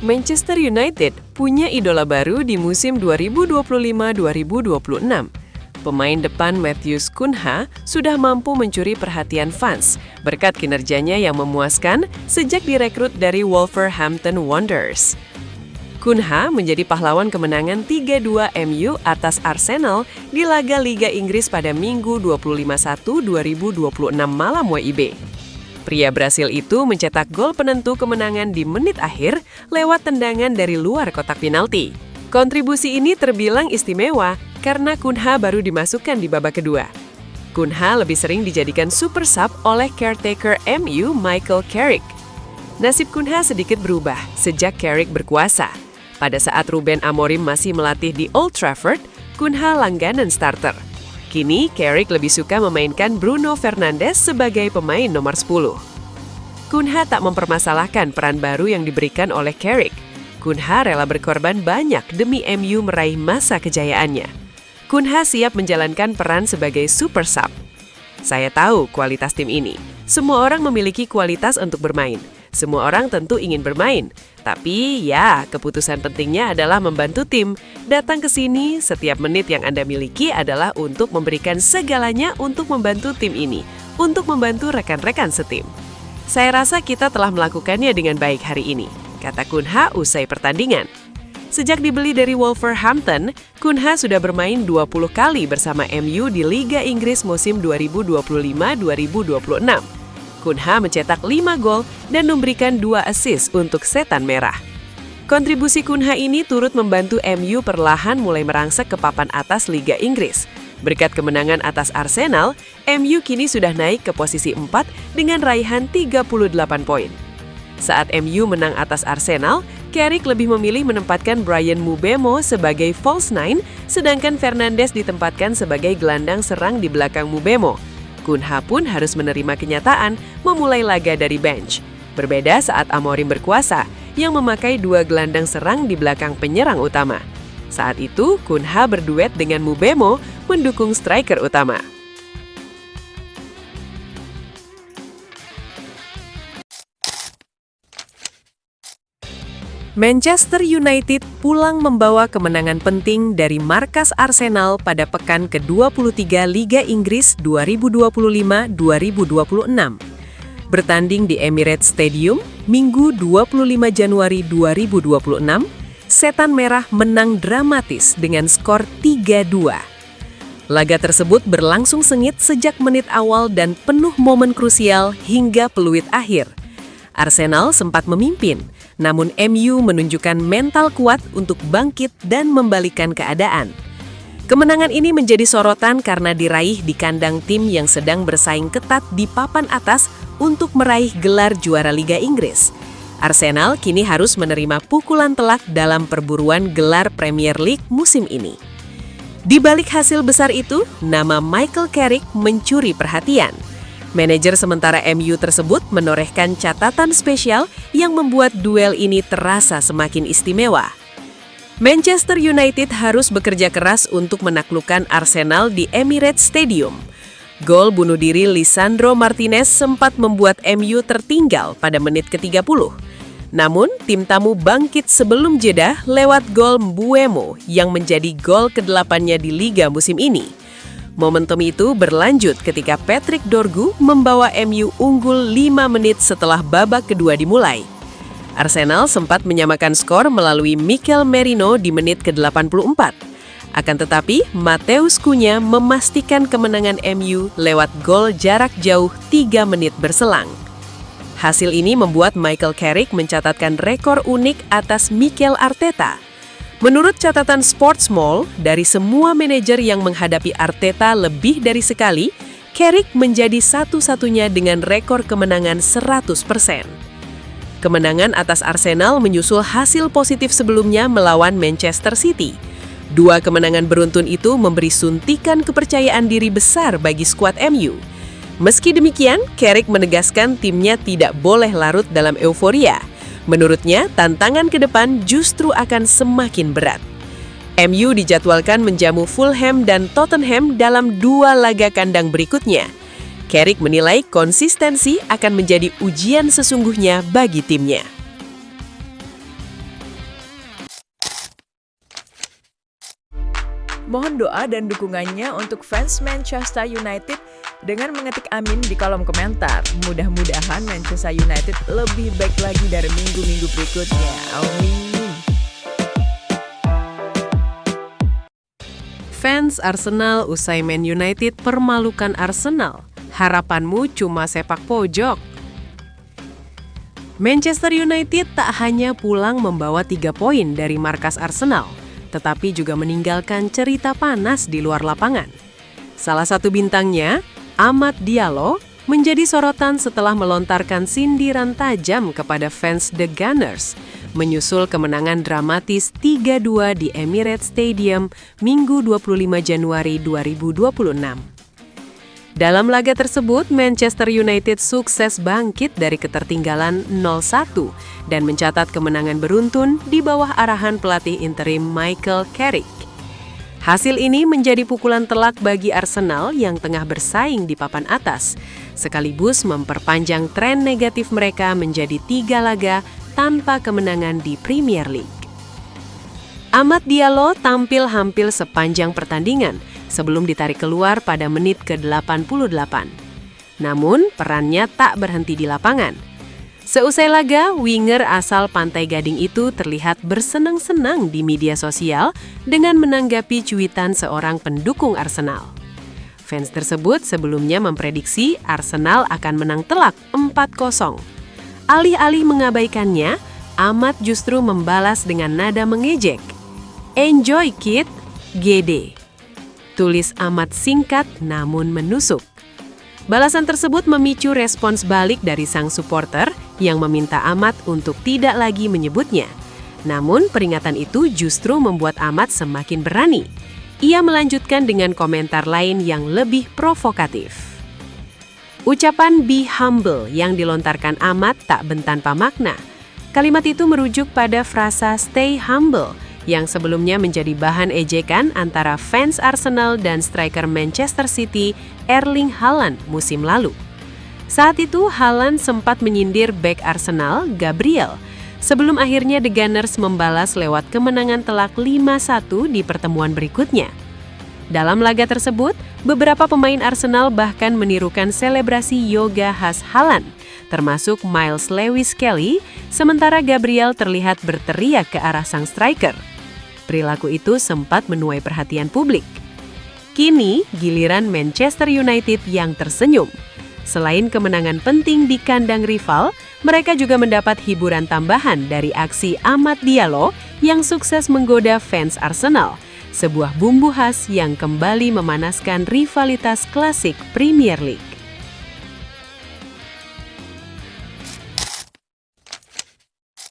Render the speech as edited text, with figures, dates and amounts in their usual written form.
Manchester United punya idola baru di musim 2025-2026. Pemain depan Matheus Cunha sudah mampu mencuri perhatian fans berkat kinerjanya yang memuaskan sejak direkrut dari Wolverhampton Wanderers. Cunha menjadi pahlawan kemenangan 3-2 MU atas Arsenal di laga Liga Inggris pada Minggu 25/1/2026 malam WIB. Pria Brasil itu mencetak gol penentu kemenangan di menit akhir lewat tendangan dari luar kotak penalti. Kontribusi ini terbilang istimewa karena Cunha baru dimasukkan di babak kedua. Cunha lebih sering dijadikan super sub oleh caretaker MU Michael Carrick. Nasib Cunha sedikit berubah sejak Carrick berkuasa. Pada saat Ruben Amorim masih melatih di Old Trafford, Cunha langganan starter. Kini, Carrick lebih suka memainkan Bruno Fernandes sebagai pemain nomor 10. Cunha tak mempermasalahkan peran baru yang diberikan oleh Carrick. Cunha rela berkorban banyak demi MU meraih masa kejayaannya. Cunha siap menjalankan peran sebagai super sub. Saya tahu kualitas tim ini. Semua orang memiliki kualitas untuk bermain. Semua orang tentu ingin bermain. Tapi ya, keputusan pentingnya adalah membantu tim. Datang ke sini, setiap menit yang Anda miliki adalah untuk memberikan segalanya untuk membantu tim ini, untuk membantu rekan-rekan setim. Saya rasa kita telah melakukannya dengan baik hari ini, kata Cunha usai pertandingan. Sejak dibeli dari Wolverhampton, Cunha sudah bermain 20 kali bersama MU di Liga Inggris musim 2025-2026. Cunha mencetak 5 gol dan memberikan 2 assist untuk Setan Merah. Kontribusi Cunha ini turut membantu MU perlahan mulai merangsek ke papan atas Liga Inggris. Berkat kemenangan atas Arsenal, MU kini sudah naik ke posisi 4 dengan raihan 38 poin. Saat MU menang atas Arsenal, Carrick lebih memilih menempatkan Bryan Mbeumo sebagai false nine, sedangkan Fernandes ditempatkan sebagai gelandang serang di belakang Mbeumo. Cunha pun harus menerima kenyataan memulai laga dari bench. Berbeda saat Amorim berkuasa, yang memakai 2 gelandang serang di belakang penyerang utama. Saat itu, Cunha berduet dengan Mbeumo mendukung striker utama. Manchester United pulang membawa kemenangan penting dari markas Arsenal pada pekan ke-23 Liga Inggris 2025-2026. Bertanding di Emirates Stadium, Minggu 25 Januari 2026, Setan Merah menang dramatis dengan skor 3-2. Laga tersebut berlangsung sengit sejak menit awal dan penuh momen krusial hingga peluit akhir. Arsenal sempat memimpin, namun MU menunjukkan mental kuat untuk bangkit dan membalikan keadaan. Kemenangan ini menjadi sorotan karena diraih di kandang tim yang sedang bersaing ketat di papan atas untuk meraih gelar juara Liga Inggris. Arsenal kini harus menerima pukulan telak dalam perburuan gelar Premier League musim ini. Di balik hasil besar itu, nama Michael Carrick mencuri perhatian. Manajer sementara MU tersebut menorehkan catatan spesial yang membuat duel ini terasa semakin istimewa. Manchester United harus bekerja keras untuk menaklukkan Arsenal di Emirates Stadium. Gol bunuh diri Lisandro Martinez sempat membuat MU tertinggal pada menit ke-30. Namun, tim tamu bangkit sebelum jeda lewat gol Mbeumo yang menjadi gol ke-8-nya di Liga musim ini. Momentum itu berlanjut ketika Patrick Dorgu membawa MU unggul 5 menit setelah babak kedua dimulai. Arsenal sempat menyamakan skor melalui Mikel Merino di menit ke-84. Akan tetapi, Matheus Cunha memastikan kemenangan MU lewat gol jarak jauh 3 menit berselang. Hasil ini membuat Michael Carrick mencatatkan rekor unik atas Mikel Arteta. Menurut catatan Sportsmall, dari semua manajer yang menghadapi Arteta lebih dari sekali, Carrick menjadi satu-satunya dengan rekor kemenangan 100%. Kemenangan atas Arsenal menyusul hasil positif sebelumnya melawan Manchester City. 2 kemenangan beruntun itu memberi suntikan kepercayaan diri besar bagi skuad MU. Meski demikian, Carrick menegaskan timnya tidak boleh larut dalam euforia. Menurutnya, tantangan ke depan justru akan semakin berat. MU dijadwalkan menjamu Fulham dan Tottenham dalam 2 laga kandang berikutnya. Carrick menilai konsistensi akan menjadi ujian sesungguhnya bagi timnya. Mohon doa dan dukungannya untuk fans Manchester United dengan mengetik amin di kolom komentar. Mudah-mudahan Manchester United lebih baik lagi dari minggu-minggu berikutnya. Amin. Fans Arsenal usai Man United permalukan Arsenal. Harapanmu cuma sepak pojok. Manchester United tak hanya pulang membawa 3 poin dari markas Arsenal, tetapi juga meninggalkan cerita panas di luar lapangan. Salah satu bintangnya, Amad Diallo, menjadi sorotan setelah melontarkan sindiran tajam kepada fans The Gunners, menyusul kemenangan dramatis 3-2 di Emirates Stadium Minggu 25 Januari 2026. Dalam laga tersebut, Manchester United sukses bangkit dari ketertinggalan 0-1 dan mencatat kemenangan beruntun di bawah arahan pelatih interim Michael Carrick. Hasil ini menjadi pukulan telak bagi Arsenal yang tengah bersaing di papan atas, sekaligus memperpanjang tren negatif mereka menjadi 3 laga tanpa kemenangan di Premier League. Amad Diallo tampil hampir sepanjang pertandingan, sebelum ditarik keluar pada menit ke-88. Namun, perannya tak berhenti di lapangan. Seusai laga, winger asal Pantai Gading itu terlihat bersenang-senang di media sosial dengan menanggapi cuitan seorang pendukung Arsenal. Fans tersebut sebelumnya memprediksi Arsenal akan menang telak 4-0. Alih-alih mengabaikannya, Amad justru membalas dengan nada mengejek. "Enjoy kid, GD." Tulis Amad singkat namun menusuk. Balasan tersebut memicu respons balik dari sang supporter yang meminta Amad untuk tidak lagi menyebutnya. Namun peringatan itu justru membuat Amad semakin berani. Ia melanjutkan dengan komentar lain yang lebih provokatif. Ucapan "be humble" yang dilontarkan Amad tak bentanpa makna. Kalimat itu merujuk pada frasa "stay humble" yang sebelumnya menjadi bahan ejekan antara fans Arsenal dan striker Manchester City Erling Haaland musim lalu. Saat itu Haaland sempat menyindir bek Arsenal Gabriel, sebelum akhirnya The Gunners membalas lewat kemenangan telak 5-1 di pertemuan berikutnya. Dalam laga tersebut, beberapa pemain Arsenal bahkan menirukan selebrasi yoga khas Haaland, termasuk Miles Lewis-Kelly, sementara Gabriel terlihat berteriak ke arah sang striker. Perilaku itu sempat menuai perhatian publik. Kini, giliran Manchester United yang tersenyum. Selain kemenangan penting di kandang rival, mereka juga mendapat hiburan tambahan dari aksi Amad Diallo yang sukses menggoda fans Arsenal, sebuah bumbu khas yang kembali memanaskan rivalitas klasik Premier League.